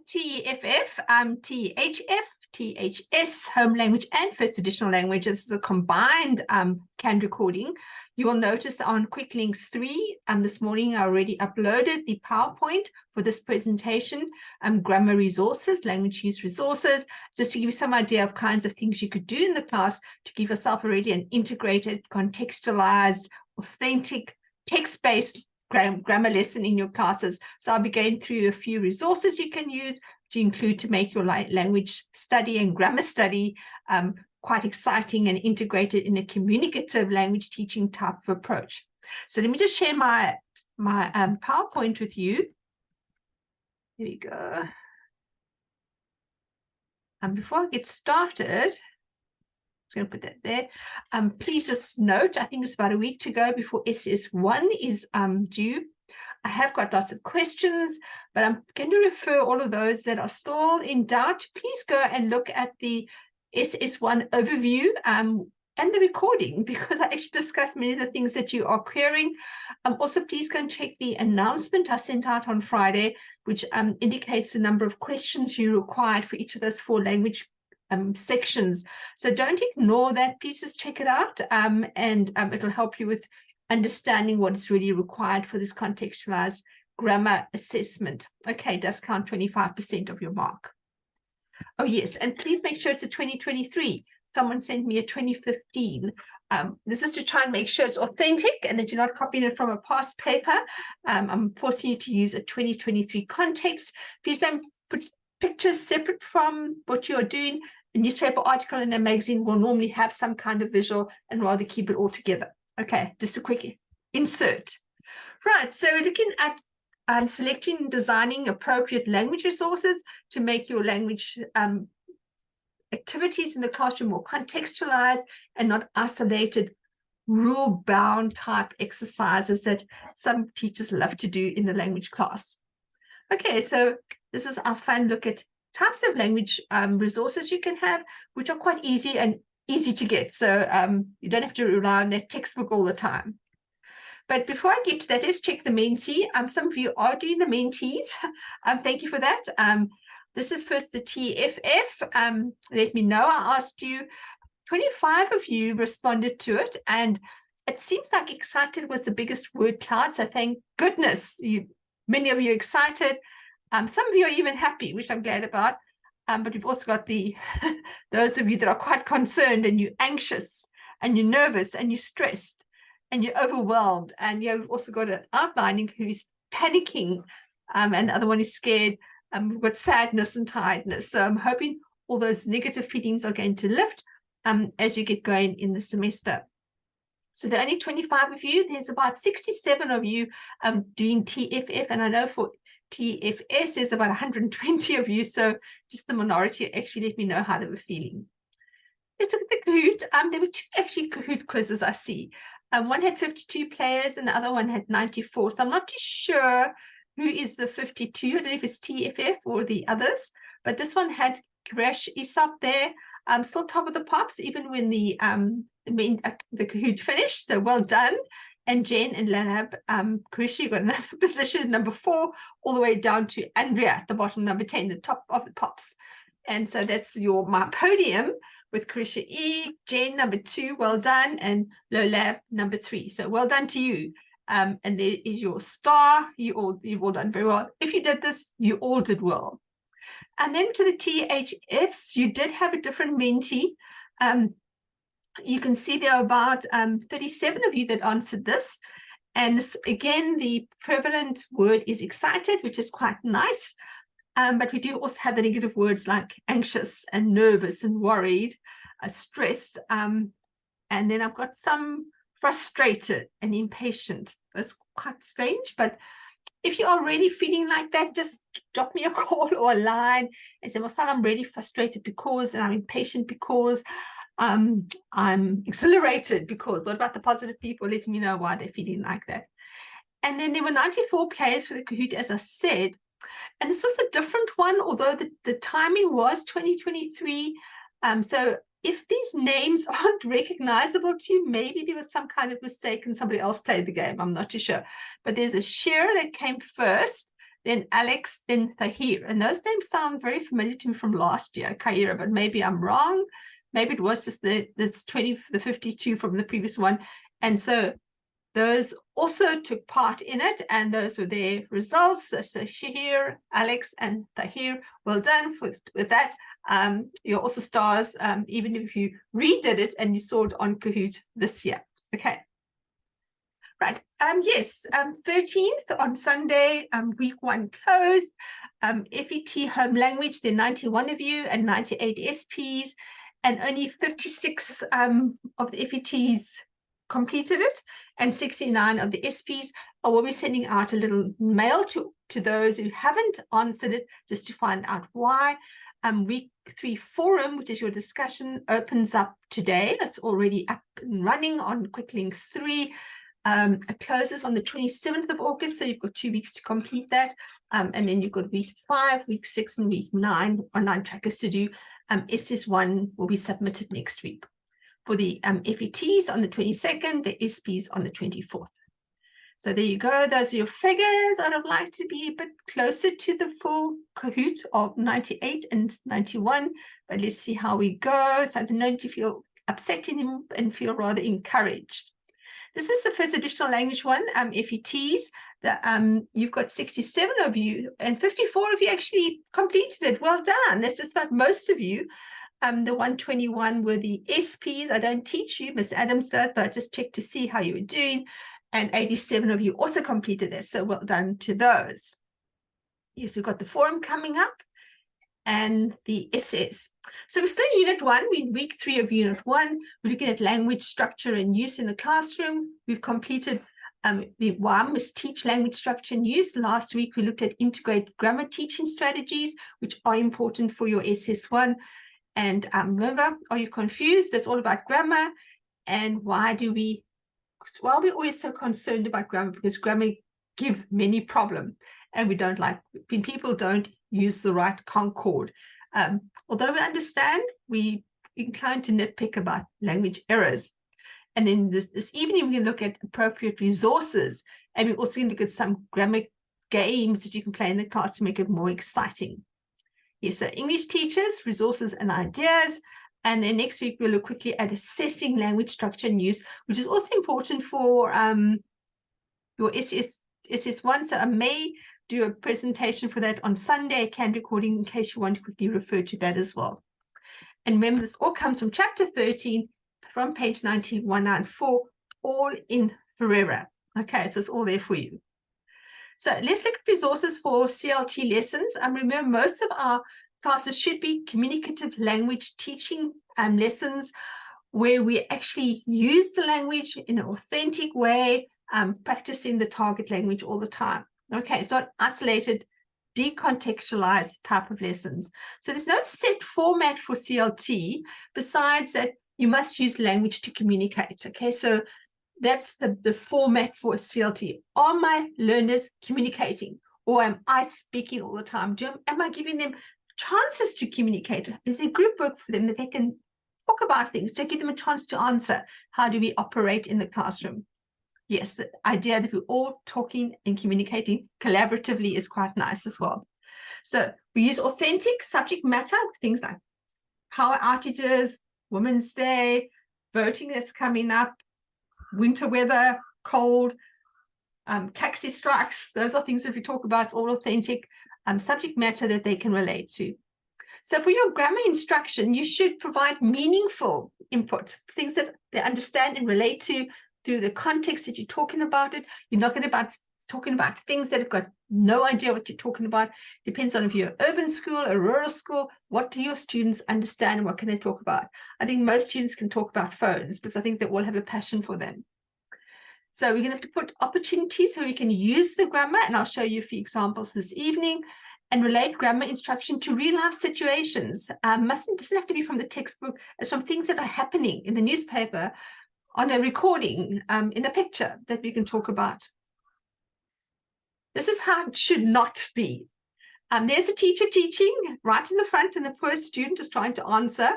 TEFF, THF, THS, home language and first additional language. This is a combined canned recording. You will notice on Quick Links 3 this morning I already uploaded the PowerPoint for this presentation, grammar resources, language use resources, just to give you some idea of kinds of things you could do in the class to give yourself already an integrated, contextualized, authentic, text-based grammar lesson in your classes. So I'll be going through a few resources you can use to include to make your language study and grammar study quite exciting and integrated in a communicative language teaching type of approach. So let me just share my PowerPoint with you. Here we go. Before I get started, I'm going to put that there. Please just note, I think it's about a week to go before SS1 is due. I have got lots of questions, but I'm going to refer all of those that are still in doubt. Please go and look at the SS1 overview and the recording, because I actually discussed many of the things that you are querying. Also, please go and check the announcement I sent out on Friday, which indicates the number of questions you required for each of those 4 language sections. So don't ignore that. Please just check it out, and it'll help you with understanding what is really required for this contextualized grammar assessment. Okay, does count 25% of your mark. Oh yes, and please make sure it's a 2023. Someone sent me a 2015. This is to try and make sure it's authentic and that you're not copying it from a past paper. I'm forcing you to use a 2023 context. Please don't put pictures separate from what you're doing. A newspaper article in a magazine will normally have some kind of visual and rather keep it all together. Okay, just a quick insert. Right, so we're looking at selecting and designing appropriate language resources to make your language activities in the classroom more contextualized and not isolated, rule-bound type exercises that some teachers love to do in the language class. Okay, so this is our fun look at types of language resources you can have, which are quite easy and easy to get. So you don't have to rely on that textbook all the time. But before I get to that, let's check the Mentee. Some of you are doing the Mentees. Thank you for that. This is first the TFF. Let me know. I asked you, 25 of you responded to it, and it seems like excited was the biggest word cloud. So thank goodness many of you excited. Some of you are even happy, which I'm glad about. But we've also got those of you that are quite concerned, and you're anxious, and you're nervous, and you're stressed, and you're overwhelmed. And we've also got an outlining who's panicking, and the other one is scared. We've got sadness and tiredness. So I'm hoping all those negative feelings are going to lift as you get going in the semester. So there are only 25 of you. There's about 67 of you doing TFF, and I know for TFS there's about 120 of you, so just the minority actually let me know how they were feeling. Let's look at the Kahoot. There were 2 actually Kahoot quizzes I see. One had 52 players and the other one had 94, so I'm not too sure who is the 52. I don't know if it's TFF or the others, but this one had Gresh Aesop there, still top of the pops even when the Kahoot finished, so well done. And Jen and Lanab, Kurishi got another position, number 4, all the way down to Andrea at the bottom, number 10, the top of the pops. And so that's my podium with Kurishi E, Jen, number 2, well done, and Lolab, number 3. So well done to you. And there is your star. You've all done very well. If you did this, you all did well. And then to the THFs, you did have a different Mentee. You can see there are about 37 of you that answered this. And again, the prevalent word is excited, which is quite nice. But we do also have the negative words like anxious and nervous and worried, stressed. And then I've got some frustrated and impatient. That's quite strange. But if you are really feeling like that, just drop me a call or a line and say, well, I'm really frustrated because, and I'm impatient because, I'm exhilarated because. What about the positive people? Let me know why they're feeling like that. And then there were 94 players for the Kahoot, as I said. And this was a different one, although the timing was 2023. So if these names aren't recognizable to you, maybe there was some kind of mistake and somebody else played the game. I'm not too sure. But there's a Shira that came first. then Alex, then Tahir. And those names sound very familiar to me from last year, Kaira, but maybe I'm wrong. Maybe it was just the 52 from the previous one. And so those also took part in it, and those were their results. So Shahir, Alex, and Tahir, well done with that. You're also stars, even if you redid it and you saw it on Kahoot this year. Okay. Right. Yes, 13th on Sunday, week 1 closed. FET home language, there are 91 of you and 98 SPs, and only 56 of the FETs completed it, and 69 of the SPs. I will be sending out a little mail to those who haven't answered it, just to find out why. Week 3 forum, which is your discussion, opens up today. It's already up and running on Quick Links 3. It closes on the 27th of August, so you've got 2 weeks to complete that. And then you've got week 5, week 6, and week 9 online trackers to do. SS1 will be submitted next week. For the FETs on the 22nd, the SPs on the 24th. So there you go. Those are your figures. I'd have liked to be a bit closer to the full Kahoot of 98 and 91, but let's see how we go. So I don't know if you feel upset and feel rather encouraged. This is the first additional language one, FETs. You've got 67 of you, and 54 of you actually completed it. Well done. That's just about most of you. The 121 were the SPs. I don't teach you, Miss Adams does, but I just checked to see how you were doing. And 87 of you also completed it. So well done to those. Yes, we've got the forum coming up and the SS. So we're still in Unit 1. We're in week 3 of Unit 1. We're looking at language structure and use in the classroom. We've completed the why must teach language structure and use. Last week, we looked at integrate grammar teaching strategies, which are important for your SS1. And remember, are you confused? That's all about grammar. And why are we always so concerned about grammar? Because grammar gives many problems. And we don't like when people don't use the right concord. Although we understand, we inclined to nitpick about language errors. And then this evening, we can look at appropriate resources. And we're also going to look at some grammar games that you can play in the class to make it more exciting. Yes, so English teachers, resources and ideas. And then next week, we'll look quickly at assessing language structure and use, which is also important for your SS1. So I may do a presentation for that on Sunday, a canned recording, in case you want to quickly refer to that as well. And remember, this all comes from chapter 13, from page 9194, all in Ferreira. Okay, so it's all there for you. So let's look at resources for CLT lessons. Remember, most of our classes should be communicative language teaching lessons where we actually use the language in an authentic way, practicing the target language all the time. Okay, it's not isolated, decontextualized type of lessons. So there's no set format for CLT besides that you must use language to communicate. Okay, so that's the format for CLT. Are my learners communicating, or am I speaking all the time? Am I giving them chances to communicate? Is there group work for them that they can talk about things, to give them a chance to answer? How do we operate in the classroom? Yes, the idea that we're all talking and communicating collaboratively is quite nice as well. So we use authentic subject matter, things like power outages, Women's Day, voting that's coming up, winter weather, cold, taxi strikes. Those are things that we talk about. It's all authentic subject matter that they can relate to. So for your grammar instruction, you should provide meaningful input, things that they understand and relate to through the context that you're talking about it. You're not going to be talking about things that have got no idea what you're talking about. Depends on if you're an urban school, a rural school, what do your students understand and what can they talk about? I think most students can talk about phones because I think they all have a passion for them. So we're going to have to put opportunities so we can use the grammar, and I'll show you a few examples this evening, and relate grammar instruction to real life situations. Doesn't have to be from the textbook. It's from things that are happening in the newspaper, on a recording, in a picture that we can talk about. This is how it should not be. There's a teacher teaching right in the front, and the poor student is trying to answer,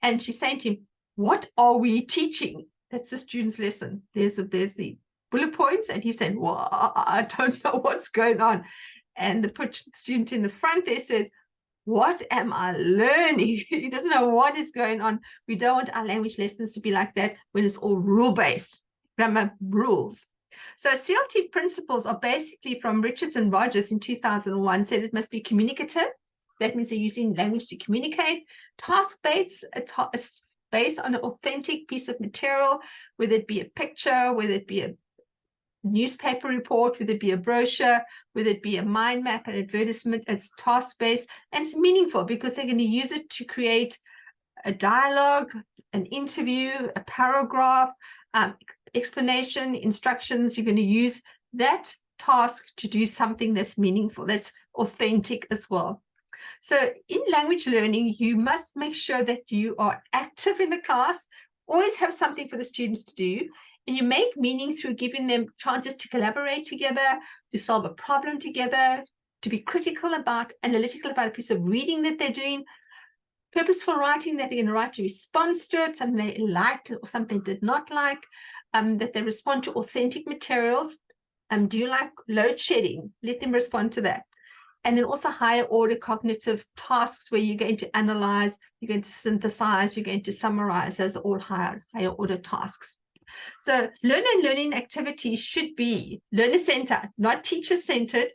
and she's saying to him, "What are we teaching?" That's the student's lesson. There's the bullet points, and he's saying, "Well, I don't know what's going on." And the student in the front there says, what am I learning? He doesn't know what is going on. We don't want our language lessons to be like that when it's all rule-based, grammar rules. So CLT principles are basically from Richards and Rogers in 2001, said it must be communicative. That means they're using language to communicate. Task-based, based on an authentic piece of material, whether it be a picture, whether it be a newspaper report, whether it be a brochure, whether it be a mind map, an advertisement. It's task-based and it's meaningful because they're going to use it to create a dialogue, an interview, a paragraph, explanation, instructions. You're going to use that task to do something that's meaningful, that's authentic as well. So in language learning, you must make sure that you are active in the class, always have something for the students to do, and you make meaning through giving them chances to collaborate together, to solve a problem together, to be critical about, analytical about a piece of reading that they're doing, purposeful writing that they're going to write a response to it, something they liked or something they did not like, that they respond to authentic materials. Do you like load shedding? Let them respond to that. And then also higher order cognitive tasks where you're going to analyze, you're going to synthesize, you're going to summarize. Those are all higher order tasks. So learner and learning activities should be learner-centered, not teacher-centered,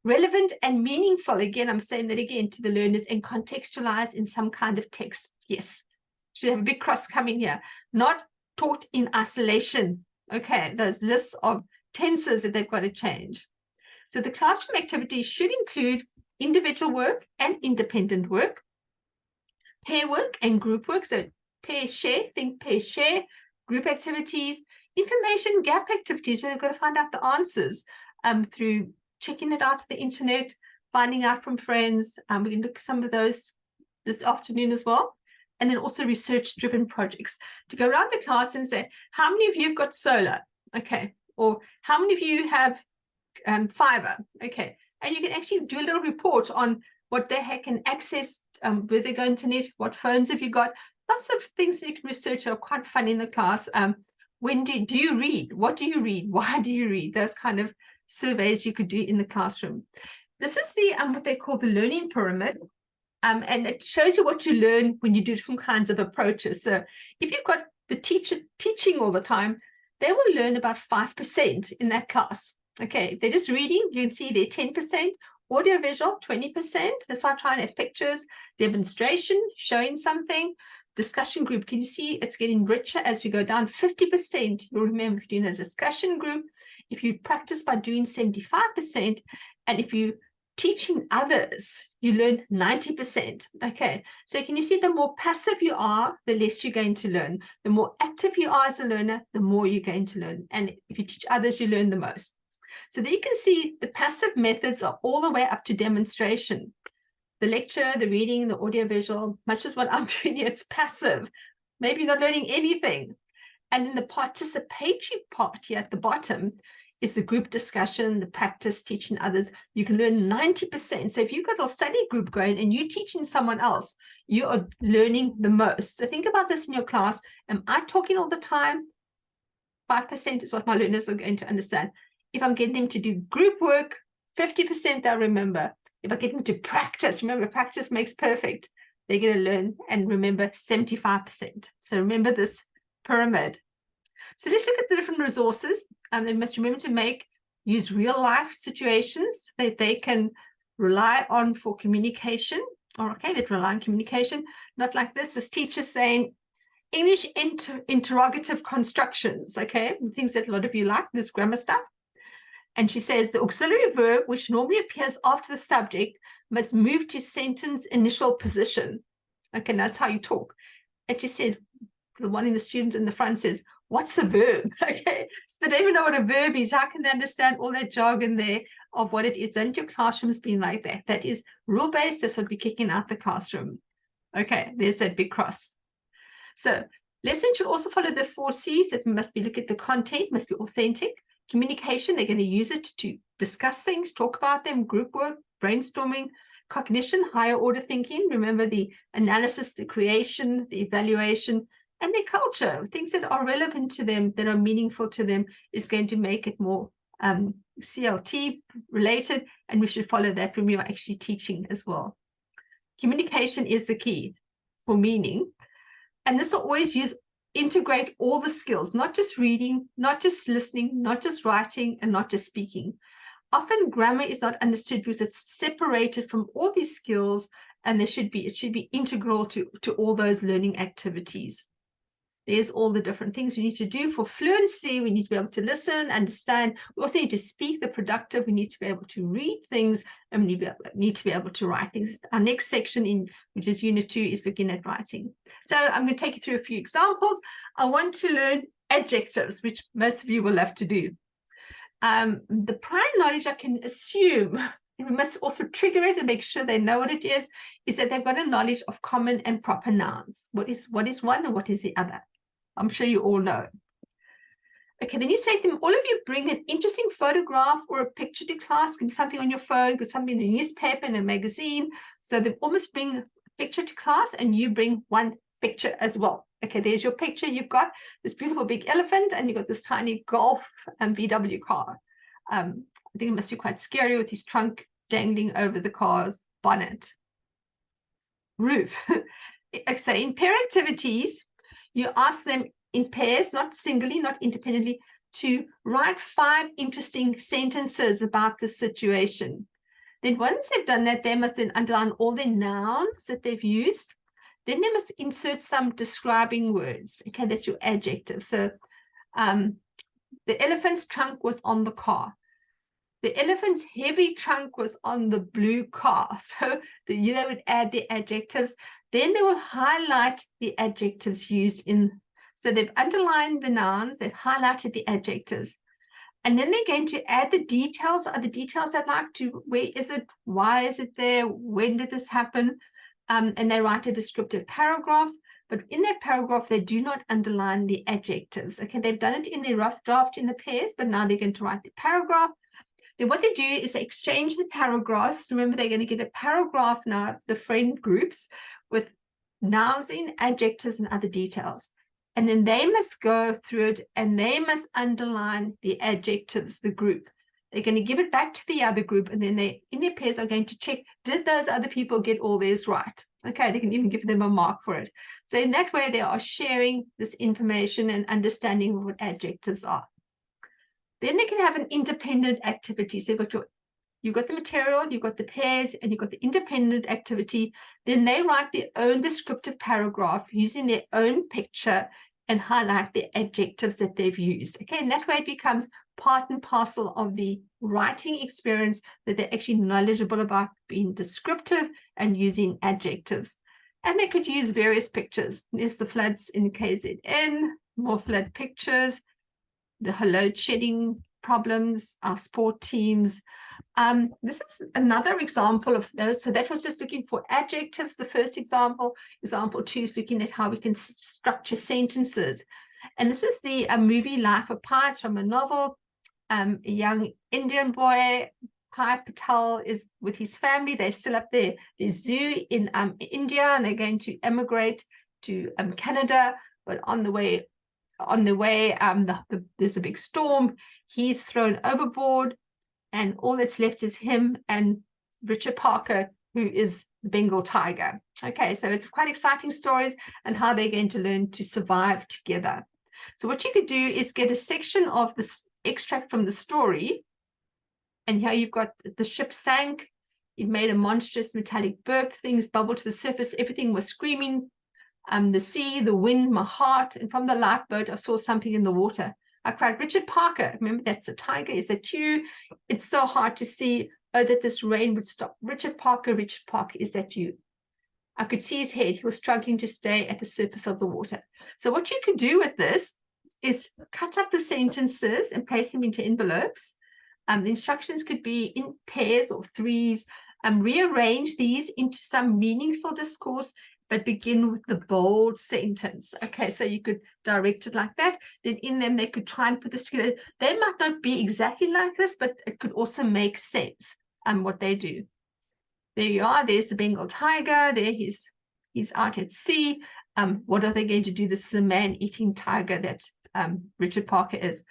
relevant and meaningful. Again, I'm saying that again to the learners, and contextualized in some kind of text. Yes, should have a big cross coming here. Not taught in isolation. Okay, those lists of tenses that they've got to change. So the classroom activities should include individual work and independent work, pair work and group work. So pair share, think pair share, group activities, information gap activities where they've got to find out the answers through checking it out on the internet, finding out from friends. We can look at some of those this afternoon as well. And then also research-driven projects to go around the class and say, how many of you have got solar? Okay. Or how many of you have fiber? Okay. And you can actually do a little report on what they can access, where they go internet, what phones have you got? Lots of things that you can research are quite fun in the class. When do you read? What do you read? Why do you read? Those kind of surveys you could do in the classroom. This is the what they call the learning pyramid. And it shows you what you learn when you do different kinds of approaches. So if you've got the teacher teaching all the time, they will learn about 5% in that class. Okay, if they're just reading, you can see they're 10%, audiovisual, 20%. That's why I try and have pictures, demonstration, showing something, discussion group. Can you see it's getting richer as we go down? 50%, you'll remember if you're doing a discussion group, if you practice by doing 75%, and if you teaching others, you learn 90%. Okay, so can you see the more passive you are, the less you're going to learn. The more active you are as a learner, the more you're going to learn. And if you teach others, you learn the most. So there you can see the passive methods are all the way up to demonstration. The lecture, the reading, the audiovisual, much as what I'm doing here, it's passive. Maybe you're not learning anything. And then the participatory part here at the bottom is the group discussion, the practice, teaching others. You can learn 90%. So if you've got a study group going and you're teaching someone else, you are learning the most. So think about this in your class. Am I talking all the time? 5% is what my learners are going to understand. If I'm getting them to do group work, 50% they'll remember. If I get them to practice, remember, practice makes perfect. They're going to learn and remember 75%. So remember this pyramid. So let's look at the different resources. They must remember to use real life situations that they can rely on for communication. Or okay, that rely on communication. Not like this teacher saying English interrogative constructions. Okay, things that a lot of you like, this grammar stuff. And she says the auxiliary verb, which normally appears after the subject, must move to sentence initial position. Okay, and that's how you talk. And she says, the one in the student in the front says, what's a verb? Okay, so they don't even know what a verb is. How can they understand all that jargon there of what it is? Don't your classrooms being like that? That is rule-based. That's what we're kicking out the classroom. Okay, there's that big cross. So lesson should also follow the 4 C's. It must be look at the content, must be authentic. Communication, they're going to use it to discuss things, talk about them, group work, brainstorming. Cognition, higher order thinking. Remember the analysis, the creation, the evaluation, and their culture. Things that are relevant to them, that are meaningful to them, is going to make it more CLT related, and we should follow that when we are actually teaching as well. Communication is the key for meaning. And this will always integrate all the skills, not just reading, not just listening, not just writing, and not just speaking. Often grammar is not understood because it's separated from all these skills, and it should be integral to all those learning activities. There's all the different things we need to do for fluency. We need to be able to listen, understand. We also need to speak the productive. We need to be able to read things, and we need to be able to write things. Our next section, which is Unit 2, is looking at writing. So I'm going to take you through a few examples. I want to learn adjectives, which most of you will have to do. The prior knowledge, I can assume, and we must also trigger it and make sure they know what it is that they've got a knowledge of common and proper nouns. What is one and what is the other? I'm sure you all know. Okay, then you say to them, all of you bring an interesting photograph or a picture to class. It can be something on your phone, it could be something in a newspaper, in a magazine. So they almost bring a picture to class, and you bring one picture as well. Okay, there's your picture. You've got this beautiful big elephant, and you've got this tiny Golf VW car. I think it must be quite scary with his trunk dangling over the car's bonnet. Roof. So in pair activities, you ask them in pairs, not singly, not independently, to write 5 interesting sentences about the situation. Then once they've done that, they must then underline all the nouns that they've used. Then they must insert some describing words. Okay, that's your adjective. So the elephant's trunk was on the car. The elephant's heavy trunk was on the blue car. So they would add the adjectives. Then they will highlight the adjectives used in. So they've underlined the nouns, they've highlighted the adjectives. And then they're going to add the details. Are the details I'd like to, where is it? Why is it there? When did this happen? And they write a descriptive paragraphs. But in that paragraph, they do not underline the adjectives. Okay, they've done it in their rough draft in the pairs, but now they're going to write the paragraph. Then what they do is they exchange the paragraphs. Remember, they're going to get a paragraph now, the friend groups, with nouns in, adjectives, and other details. And then they must go through it, and they must underline the adjectives, the group. They're going to give it back to the other group, and then they, in their pairs, are going to check, did those other people get all theirs right? Okay, they can even give them a mark for it. So in that way, they are sharing this information and understanding what adjectives are. Then they can have an independent activity. So you've got the material, you've got the pairs, and you've got the independent activity. Then they write their own descriptive paragraph using their own picture and highlight the adjectives that they've used. Okay, and that way it becomes part and parcel of the writing experience, that they're actually knowledgeable about being descriptive and using adjectives. And they could use various pictures. There's the floods in KZN, more flood pictures, the load shedding problems, our sport teams. This is another example of those. So that was just looking for adjectives, the first example. Example 2 is looking at how we can structure sentences. And this is the movie Life of Pi from a novel. A young Indian boy, Pi Patel, is with his family. They're still up there. There's zoo in India, and they're going to emigrate to Canada. But on the way, there's a big storm. He's thrown overboard, and all that's left is him and Richard Parker, who is the Bengal tiger. Okay, so it's quite exciting stories and how they're going to learn to survive together. So what you could do is get a section of this extract from the story, and here you've got the ship sank. It made a monstrous metallic burp. Things bubbled to the surface. Everything was screaming. The sea, the wind, my heart, and from the lifeboat, I saw something in the water. I cried, Richard Parker. Remember, that's the tiger. Is that you? It's so hard to see. Oh, that this rain would stop. Richard Parker, is that you? I could see his head. He was struggling to stay at the surface of the water. So what you could do with this is cut up the sentences and place them into envelopes. The instructions could be in pairs or threes. Rearrange these into some meaningful discourse, but begin with the bold sentence. Okay, so you could direct it like that. Then in them, they could try and put this together. They might not be exactly like this, but it could also make sense what they do. There you are. There's the Bengal tiger. There he's out at sea. What are they going to do? This is a man-eating tiger that Richard Parker is.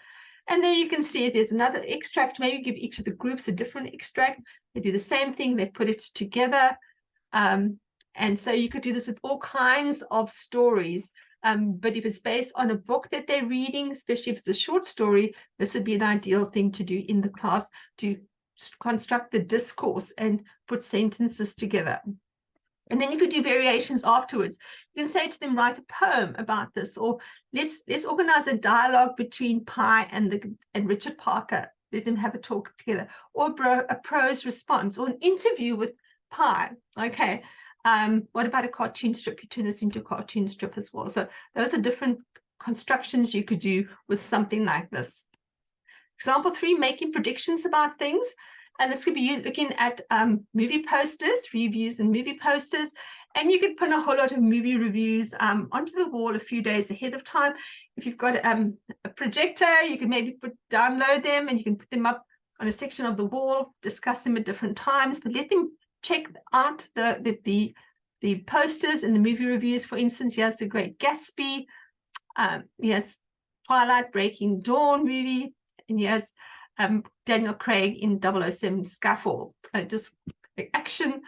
And there you can see there's another extract. Maybe give each of the groups a different extract. They do the same thing. They put it together. And so you could do this with all kinds of stories. But if it's based on a book that they're reading, especially if it's a short story, this would be an ideal thing to do in the class to construct the discourse and put sentences together. And then you could do variations afterwards. You can say to them, write a poem about this, or let's organize a dialogue between Pi and Richard Parker. Let them have a talk together, or a prose response, or an interview with Pi. Okay. What about a cartoon strip? You turn this into a cartoon strip as well. So those are different constructions you could do with something like this. Example 3, making predictions about things. And this could be you looking at movie posters, reviews and movie posters. And you could put a whole lot of movie reviews onto the wall a few days ahead of time. If you've got a projector, you can maybe download them, and you can put them up on a section of the wall, discuss them at different times, but let them check out the posters and the movie reviews. For instance, here's The Great Gatsby, here's Twilight, Breaking Dawn movie, and here's Daniel Craig in 007 Skyfall. Just action,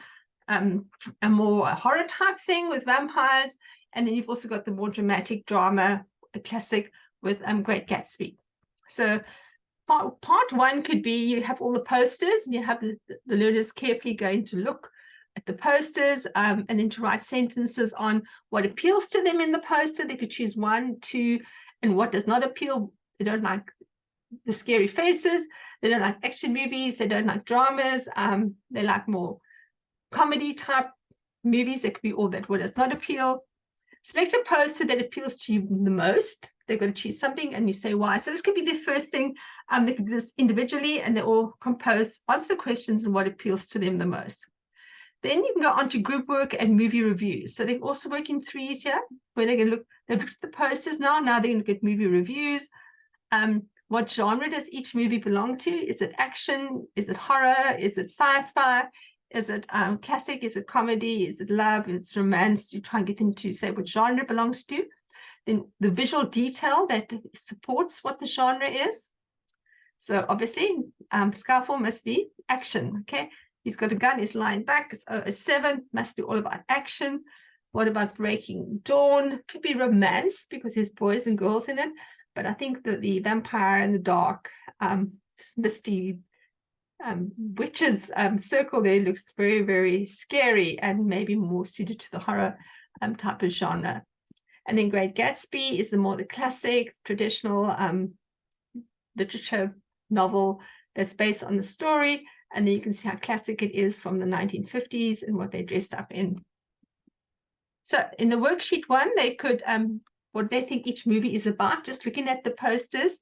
a more horror type thing with vampires. And then you've also got the more dramatic drama, a classic with Great Gatsby. So part 1 could be you have all the posters, and you have the learners carefully going to look at the posters and then to write sentences on what appeals to them in the poster. They could choose 1, 2, and what does not appeal. They don't like the scary faces, they don't like action movies, they don't like dramas, they like more comedy type movies. That could be all that what does not appeal. Select a poster that appeals to you the most. They're going to choose something, and you say why. So this could be the first thing. They could do this individually, and they all compose, answer the questions and what appeals to them the most. Then you can go on to group work and movie reviews. So they also work in 3s here, where they can look, they've looked at the posters now they're going to look at movie reviews. What genre does each movie belong to? Is it action? Is it horror? Is it sci-fi? Is it classic? Is it comedy? Is it love? Is it romance? You try and get them to say what genre it belongs to. Then the visual detail that supports what the genre is. So obviously, Skyfall must be action, okay? He's got a gun, he's lying back, it's 007, must be all about action. What about Breaking Dawn? Could be romance because there's boys and girls in it. But I think that the vampire in the dark, misty witches circle there looks very, very scary and maybe more suited to the horror type of genre. And then Great Gatsby is the classic, traditional literature novel that's based on the story. And then you can see how classic it is from the 1950s and what they dressed up in. So in the worksheet 1, they could what they think each movie is about, just looking at the posters.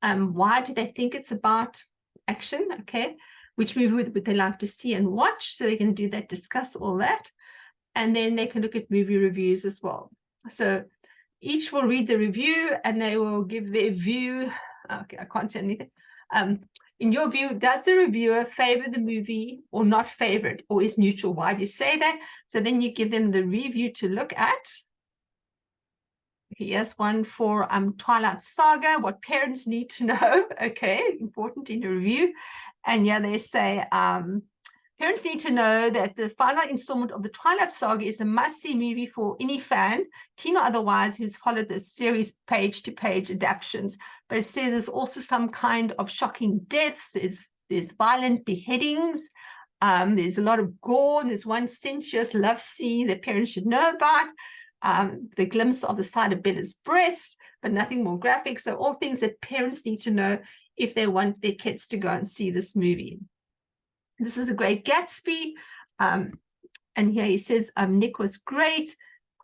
Why do they think it's about action? Okay, which movie would they like to see and watch? So they can do that, discuss all that. And then they can look at movie reviews as well. So each will read the review and they will give their view. Okay, I can't say anything. In your view, does the reviewer favor the movie or not favor it, or is neutral? Why do you say that? So then you give them the review to look at. Okay, here's one for Twilight Saga, what parents need to know. Okay, important in your review. And yeah, they say parents need to know that the final installment of the Twilight Saga is a must-see movie for any fan, teen or otherwise, who's followed the series page-to-page adaptations. But it says there's also some kind of shocking deaths, there's violent beheadings, there's a lot of gore, and there's one sensuous love scene that parents should know about. The glimpse of the side of Bella's breasts, but nothing more graphic. So all things that parents need to know if they want their kids to go and see this movie. This is a Great Gatsby. And here he says, Nick was great.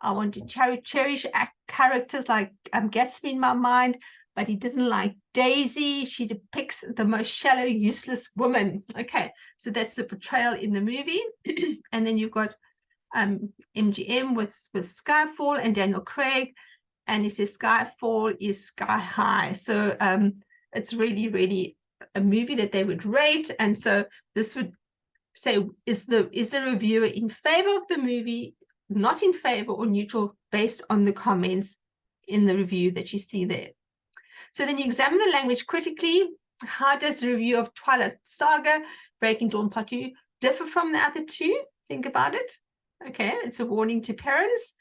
I want to cherish characters like Gatsby in my mind, but he didn't like Daisy. She depicts the most shallow, useless woman. Okay, so that's the portrayal in the movie. And then you've got MGM with Skyfall and Daniel Craig, and he says Skyfall is sky high. So it's really, really a movie that they would rate. And so this would say, is the reviewer in favor of the movie, not in favor, or neutral based on the comments in the review that you see there. So then you examine the language critically. How does the review of Twilight Saga, Breaking Dawn Part 2 differ from the other two? Think about it. Okay, it's a warning to parents.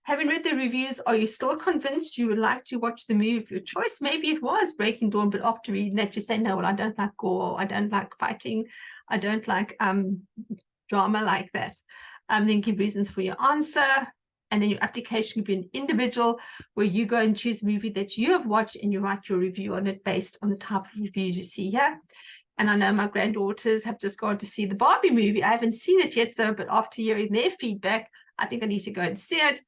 Having read the reviews, are you still convinced you would like to watch the movie of your choice? Maybe it was Breaking Dawn, but after reading that, you say, no, well, I don't like gore, I don't like fighting, I don't like drama like that. Then give reasons for your answer. And then your application could be an individual, where you go and choose a movie that you have watched and you write your review on it based on the type of reviews you see here. And I know my granddaughters have just gone to see the Barbie movie. I haven't seen it yet, so, but after hearing their feedback, I think I need to go and see it.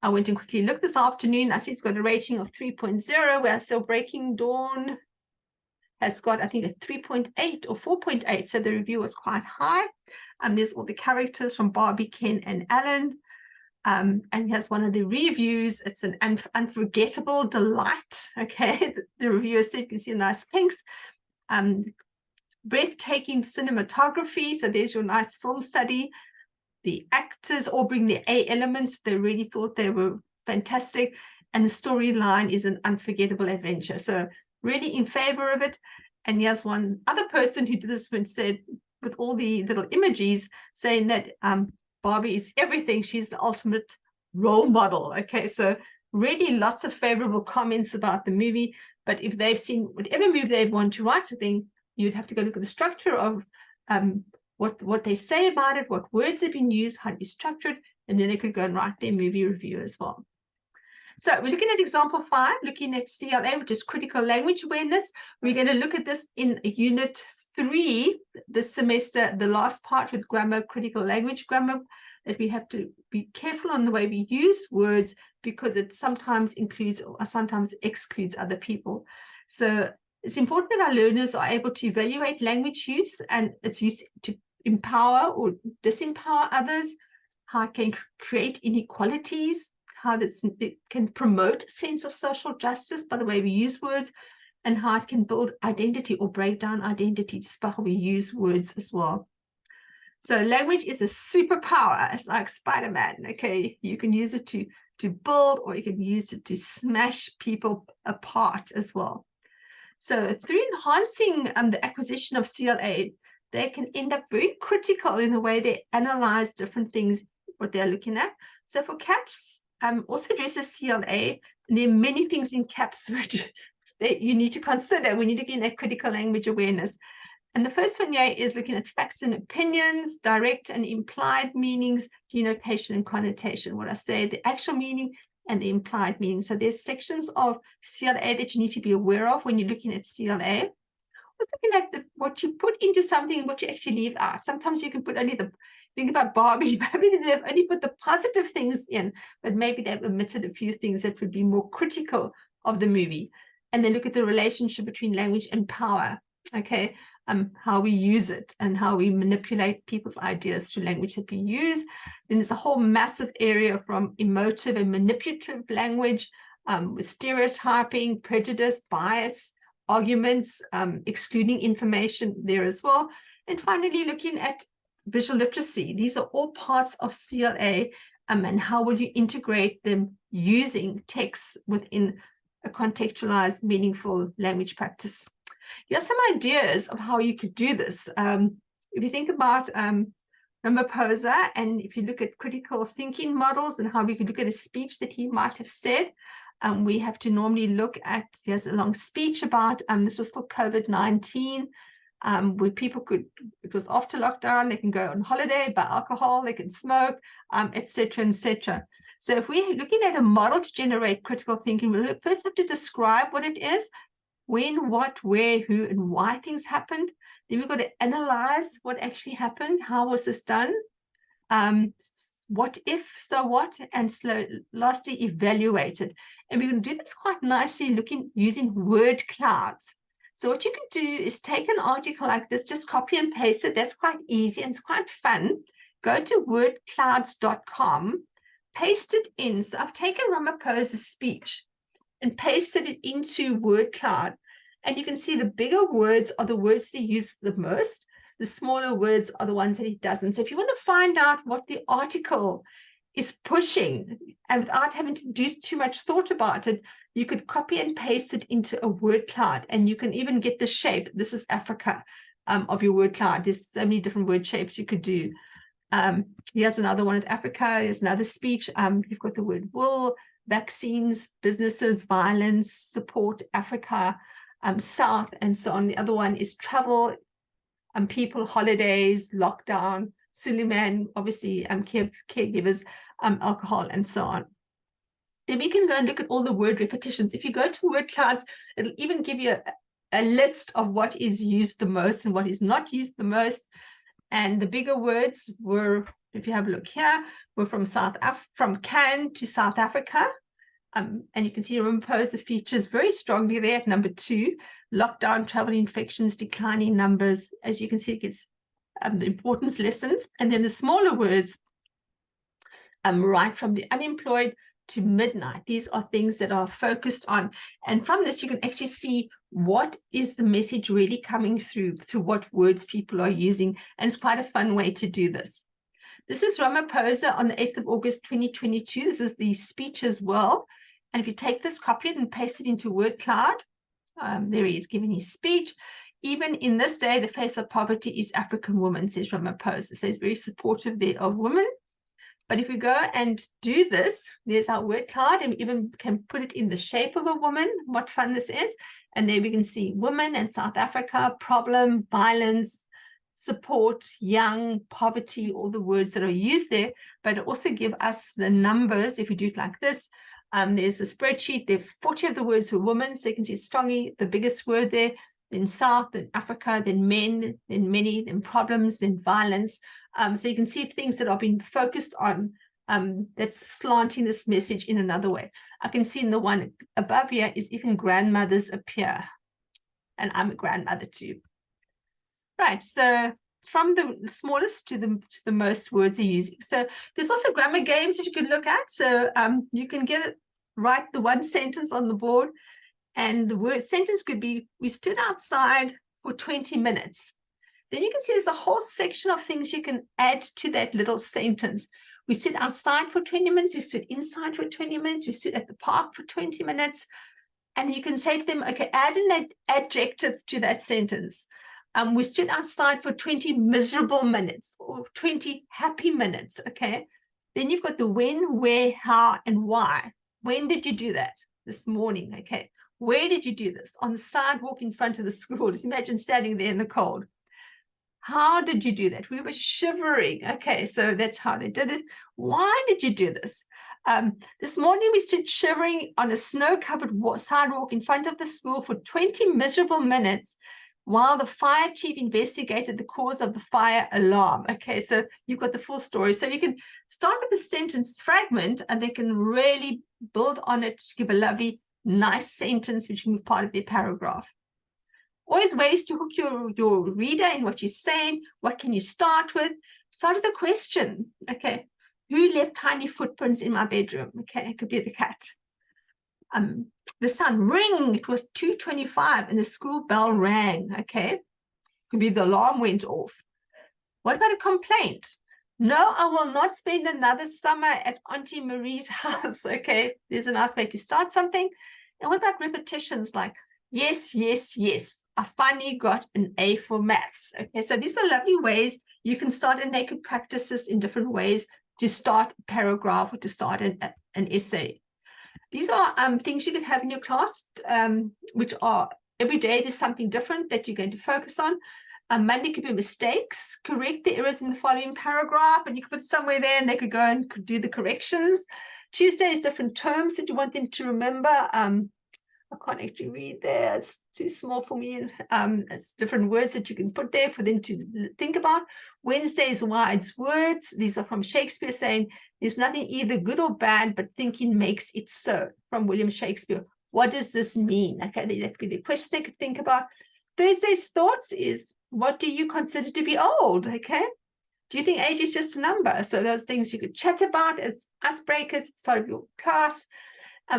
I went and quickly looked this afternoon. I see it's got a rating of 3.0, where still Breaking Dawn has got, I think, a 3.8 or 4.8. So the review was quite high. There's all the characters from Barbie, Ken, and Alan. And here's one of the reviews. It's an unforgettable delight. Okay, the reviewer said, you can see the nice pinks. Breathtaking cinematography. So there's your nice film study. The actors all bring their A elements. They really thought they were fantastic. And the storyline is an unforgettable adventure. So really in favor of it. And here's one other person who did this one, said, with all the little emojis, saying that Barbie is everything. She's the ultimate role model. Okay, so really lots of favorable comments about the movie. But if they've seen whatever movie they want to write, I think you'd have to go look at the structure of what they say about it, what words have been used, how to be structured, and then they could go and write their movie review as well. So we're looking at example 5, looking at CLA, which is critical language awareness. We're going to look at this in unit 3 this semester, the last part with grammar, critical language grammar, that we have to be careful on the way we use words, because it sometimes includes or sometimes excludes other people. So it's important that our learners are able to evaluate language use and its use to empower or disempower others, how it can create inequalities, how it can promote a sense of social justice by the way we use words, and how it can build identity or break down identity just by how we use words as well. So language is a superpower. It's like Spider-Man, okay? You can use it to build, or you can use it to smash people apart as well. So through enhancing the acquisition of CLA, they can end up very critical in the way they analyze different things, what they're looking at. So for CAPS, also addresses CLA, and there are many things in CAPS which you need to consider when you're looking at critical language awareness. And the first one here is looking at facts and opinions, direct and implied meanings, denotation and connotation. What I say, the actual meaning and the implied meaning. So there's sections of CLA that you need to be aware of when you're looking at CLA. Also looking at what you put into something and what you actually leave out. Sometimes you can put only think about Barbie, maybe they've only put the positive things in, but maybe they've omitted a few things that would be more critical of the movie. And then look at the relationship between language and power, okay? How we use it and how we manipulate people's ideas through language that we use. Then there's a whole massive area from emotive and manipulative language, with stereotyping, prejudice, bias, arguments, excluding information there as well. And finally, looking at visual literacy. These are all parts of CLA, and how will you integrate them using text within a contextualized, meaningful language practice. Here's some ideas of how you could do this. If you think about Ramaphosa, and if you look at critical thinking models and how we could look at a speech that he might have said, we have to normally look at, there's a long speech about, this was still COVID-19, where people could, it was after lockdown, they can go on holiday, buy alcohol, they can smoke, etc., etc. So if we're looking at a model to generate critical thinking, we first have to describe what it is, when, what, where, who, and why things happened. Then we've got to analyze what actually happened. How was this done? What if, so what, and lastly, evaluate it. And we're going to do this quite nicely using word clouds. So what you can do is take an article like this, just copy and paste it. That's quite easy and it's quite fun. Go to wordclouds.com, paste it in. So I've taken Ramaphosa's speech and pasted it into word cloud. And you can see the bigger words are the words that he uses the most. The smaller words are the ones that he doesn't. So if you want to find out what the article is pushing, and without having to do too much thought about it, you could copy and paste it into a word cloud, and you can even get the shape. This is Africa of your word cloud. There's so many different word shapes you could do. Here's another one of Africa. Here's another speech. You've got the word wool, vaccines, businesses, violence, support, Africa, South, and so on. The other one is travel, people, holidays, lockdown, Suleiman, obviously, caregivers, alcohol, and so on. Then we can go and look at all the word repetitions. If you go to word clouds, it'll even give you a list of what is used the most and what is not used the most. And the bigger words were, if you have a look here, were from from Cannes to South Africa. And you can see Ramaphosa features very strongly there at number 2. Lockdown, travel, infections, declining numbers. As you can see, it gets the importance lessons. And then the smaller words, right from the unemployed to midnight. These are things that are focused on. And from this, you can actually see what is the message really coming through what words people are using. And it's quite a fun way to do this. This is Ramaphosa on the 8th of August, 2022. This is the speech as well. And if you take this, copy it and paste it into word cloud, there he is giving his speech. Even in this day, the face of poverty is African women, says Ramaphosa. So he's very supportive there of women. But if we go and do this, there's our word cloud, and we even can put it in the shape of a woman. What fun this is. And there we can see women and South Africa, problem, violence, support, young, poverty, all the words that are used there. But it also give us the numbers. If we do it like this, there's a spreadsheet. There are 40 of the words for women. So you can see it's strongly the biggest word there. Then South, then Africa, then men, then many, then problems, then violence. So you can see things that are being focused on that's slanting this message in another way. I can see in the one above here is even grandmothers appear. And I'm a grandmother too. Right, so from the smallest to the most words are using. So there's also grammar games that you can look at. So you can write the one sentence on the board, and the word sentence could be, we stood outside for 20 minutes. Then you can see there's a whole section of things you can add to that little sentence. We stood outside for 20 minutes, we stood inside for 20 minutes, we stood at the park for 20 minutes. And you can say to them, okay, add an adjective to that sentence. We stood outside for 20 miserable minutes or 20 happy minutes, okay? Then you've got the when, where, how, and why. When did you do that? This morning, okay? Where did you do this? On the sidewalk in front of the school. Just imagine standing there in the cold. How did you do that? We were shivering. Okay, so that's how they did it. Why did you do this? This morning we stood shivering on a snow-covered sidewalk in front of the school for 20 miserable minutes while the fire chief investigated the cause of the fire alarm. Okay, so you've got the full story. So you can start with the sentence fragment, and they can really build on it to give a lovely, nice sentence, which can be part of their paragraph. Always ways to hook your reader in what you're saying. What can you start with? Start with a question. Okay, who left tiny footprints in my bedroom? Okay, it could be the cat. The sun, ring, it was 2:25 and the school bell rang. Okay, could be the alarm went off. What about a complaint? No, I will not spend another summer at Auntie Marie's house. Okay, there's a nice way to start something. And what about repetitions like, yes, yes, yes, I finally got an A for maths. Okay, so these are lovely ways you can start, and they could practice this in different ways to start a paragraph or to start an essay. These are things you can have in your class, which are every day there's something different that you're going to focus on. Monday could be mistakes. Correct the errors in the following paragraph, and you could put it somewhere there and they could go and do the corrections. Tuesday is different terms that you want them to remember. I can't actually read there. It's too small for me. It's different words that you can put there for them to think about. Wednesday is wise words. These are from Shakespeare saying, there's nothing either good or bad, but thinking makes it so, from William Shakespeare. What does this mean? Okay, that could be the question they could think about. Thursday's thoughts is, what do you consider to be old? Okay. Do you think age is just a number? So those things you could chat about as icebreakers, start of your class.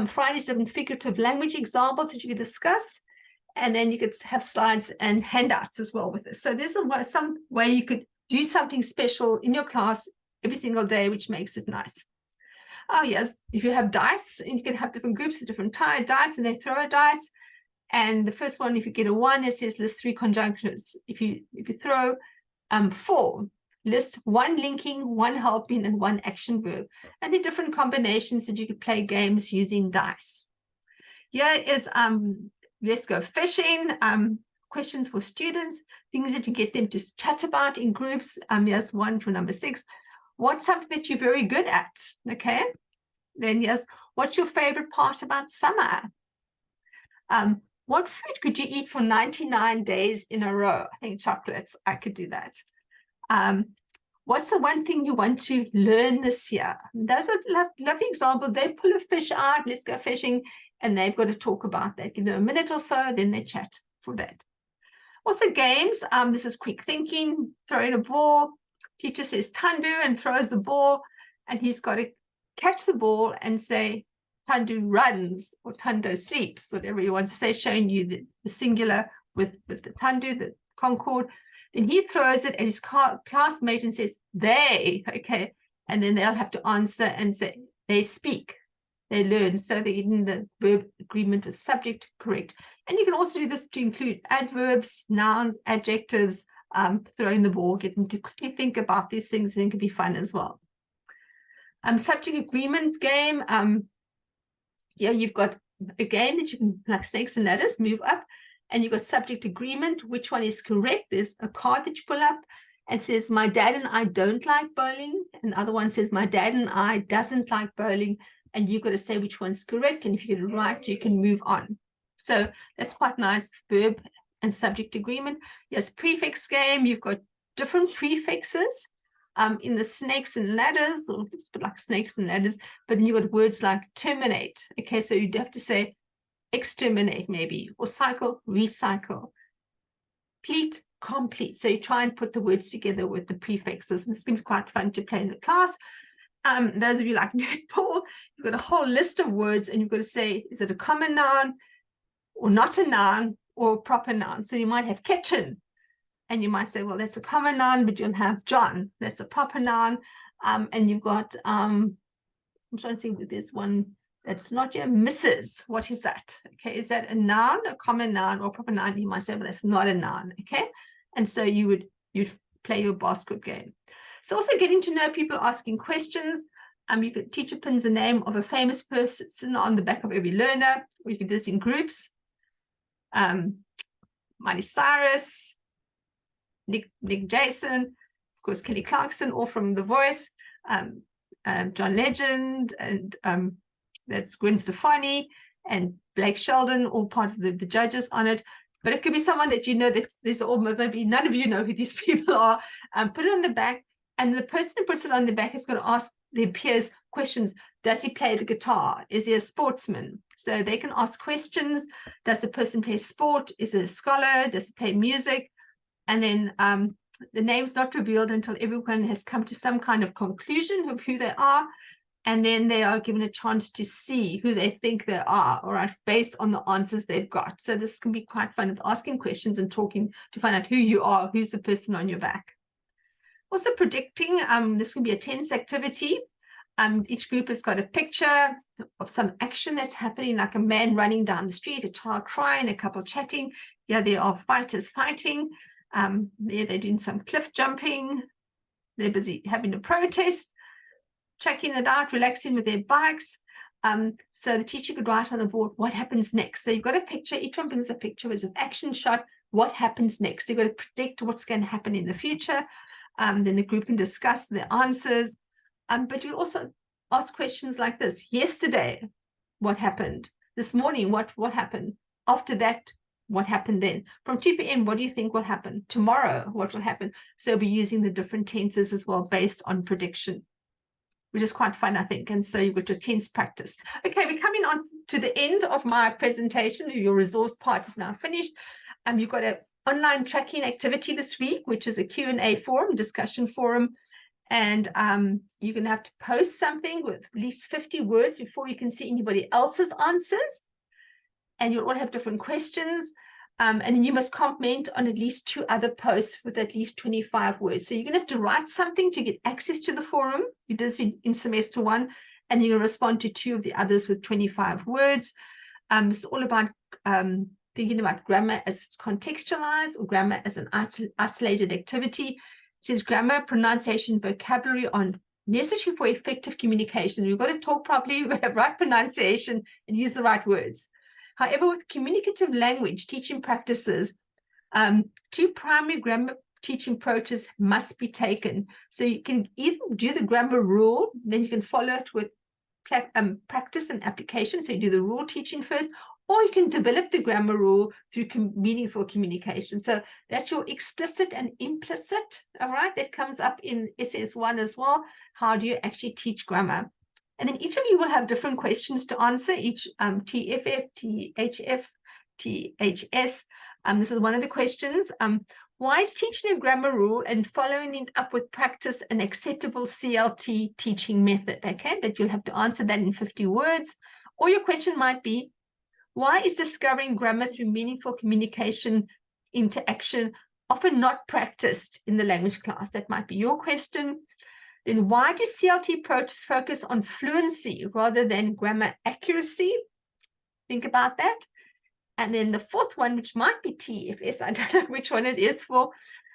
Friday's different figurative language examples that you could discuss, and then you could have slides and handouts as well with this. So this is some way you could do something special in your class every single day, which makes it nice. Oh, yes. If you have dice, and you can have different groups of different dice, and they throw a dice. And the first one, if you get a 1, it says list 3 conjunctions. If you throw 4, list 1 linking, 1 helping, and 1 action verb. And the different combinations that you could play games using dice. Here is let's go fishing. Questions for students, things that you get them to chat about in groups. Here's one for number 6. What's something that you're very good at? Okay. Then here's, what's your favorite part about summer? What food could you eat for 99 days in a row? I think chocolates, I could do that. What's the one thing you want to learn this year? Those are lovely examples. They pull a fish out, let's go fishing, and they've got to talk about that. Give them a minute or so, then they chat for that. Also games, this is quick thinking, throwing a ball. Teacher says Tandu and throws the ball, and he's got to catch the ball and say, Tandu runs or Tandu sleeps, whatever you want to say, showing you the singular with the Tandu, the concord. Then he throws it at his classmate and says, they, okay. And then they'll have to answer and say, they speak, they learn. So they're in the verb agreement with subject, correct. And you can also do this to include adverbs, nouns, adjectives, throwing the ball, get them to quickly think about these things, and it can be fun as well. Subject agreement game. Yeah, you've got a game that you can, like snakes and ladders, move up, and you've got subject agreement. Which one is correct? There's a card that you pull up and says, my dad and I don't like bowling. And the other one says, my dad and I doesn't like bowling. And you've got to say which one's correct. And if you get it right, you can move on. So that's quite nice, verb and subject agreement. Yes, prefix game. You've got different prefixes in the snakes and ladders, or it's a bit like snakes and ladders, but then you've got words like terminate. Okay, so you'd have to say exterminate maybe, or cycle, recycle. Complete, complete. So you try and put the words together with the prefixes, and it's going to be quite fun to play in the class. Those of you like netball, you've got a whole list of words, and you've got to say, is it a common noun or not a noun or a proper noun? So you might have kitchen, and you might say, well, that's a common noun, but you'll have John, that's a proper noun. And you've got, I'm trying to think that there's one that's not yet, Mrs. What is that? Okay, is that a noun, a common noun, or a proper noun? You might say, well, that's not a noun. Okay, and so you'd play your basket game. So also getting to know people, asking questions. You could teacher pins the name of a famous person on the back of every learner, or you could do this in groups. Miley Cyrus, Nick Jason, of course, Kelly Clarkson, all from The Voice, John Legend, and that's Gwen Stefani and Blake Sheldon, all part of the judges on it. But it could be someone that you know, that there's almost maybe none of you know who these people are. Put it on the back, and the person who puts it on the back is going to ask their peers questions. Does he play the guitar? Is he a sportsman? So they can ask questions. Does the person play sport? Is it a scholar? Does he play music? And then the name's not revealed until everyone has come to some kind of conclusion of who they are. And then they are given a chance to see who they think they are, all right, based on the answers they've got. So this can be quite fun, with asking questions and talking to find out who you are, who's the person on your back. Also predicting, this can be a tense activity. Each group has got a picture of some action that's happening, like a man running down the street, a child crying, a couple chatting. Yeah, there are fighters fighting. They're doing some cliff jumping. They're busy having a protest, checking it out, relaxing with their bikes. So the teacher could write on the board, what happens next? So you've got a picture, each one brings a picture with an action shot, what happens next? You've got to predict what's going to happen in the future. Then the group can discuss the answers. But you also ask questions like this. Yesterday, what happened? This morning, what happened? After that, what happened then? From 2 p.m., what do you think will happen? Tomorrow, what will happen? So we'll be using the different tenses as well based on prediction, which is quite fun, I think. And so you've got your tense practice. Okay, we're coming on to the end of my presentation. Your resource part is now finished. You've got an online tracking activity this week, which is a Q&A forum, discussion forum. And you're going to have to post something with at least 50 words before you can see anybody else's answers. And you'll all have different questions. And then you must comment on at least 2 other posts with at least 25 words. So you're going to have to write something to get access to the forum. You did this in semester 1. and you're going to respond to 2 of the others with 25 words. It's all about thinking about grammar as contextualized or grammar as an isolated activity. It says grammar, pronunciation, vocabulary are necessary for effective communication. We've got to talk properly, we've got to have right pronunciation and use the right words. However, with communicative language teaching practices, 2 primary grammar teaching approaches must be taken. So you can either do the grammar rule, then you can follow it with practice and application. So you do the rule teaching first, or you can develop the grammar rule through meaningful communication. So that's your explicit and implicit, all right? That comes up in SS1 as well. How do you actually teach grammar? And then each of you will have different questions to answer, each TFF, THF, THS. This is one of the questions. Why is teaching a grammar rule and following it up with practice an acceptable CLT teaching method? Okay, that you'll have to answer that in 50 words. Or your question might be, why is discovering grammar through meaningful communication interaction often not practiced in the language class? That might be your question. Then why do CLT approaches focus on fluency rather than grammar accuracy? Think about that. And then the 4th one, which might be TFS, I don't know which one it is for.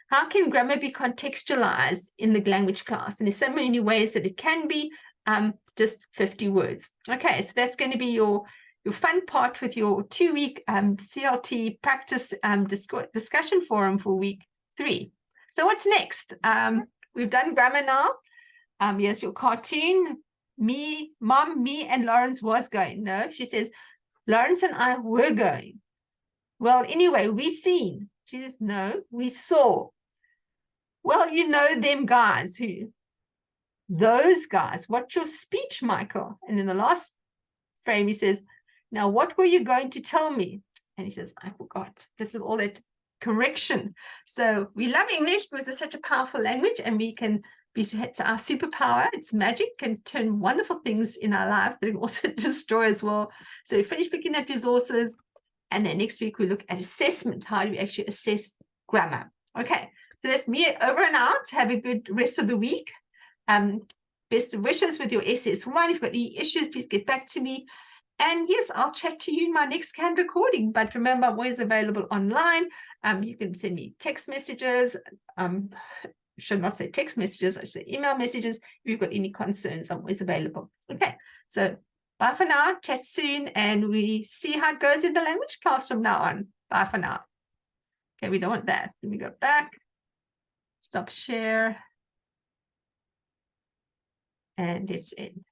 How can grammar be contextualized in the language class? And there's so many ways that it can be, just 50 words. Okay, so that's going to be your fun part with your 2-week CLT practice discussion forum for week 3. So what's next? We've done grammar now. Here's your cartoon. Mom, me and Lawrence was going. No, she says, Lawrence and I were going. Well, anyway, we seen. She says, no, we saw. Well, you know them guys who? Those guys. What's your speech, Michael? And in the last frame, he says, now, what were you going to tell me? And he says, I forgot. This is all that correction. So we love English because it's such a powerful language, and we can be, it's our superpower. It's magic, can turn wonderful things in our lives, but it can also destroy as well. So we finish looking at resources, and then next week we look at assessment. How do we actually assess grammar? Okay, so that's me over and out. Have a good rest of the week. Best of wishes with your SS1. If you've got any issues, please get back to me. And yes, I'll chat to you in my next canned recording. But remember, I'm always available online. You can send me text messages. Should not say text messages, I should say email messages. If you've got any concerns, I'm always available. Okay, so bye for now. Chat soon, and we see how it goes in the language class from now on. Bye for now. Okay, we don't want that. Let me go back. Stop share. And it's in.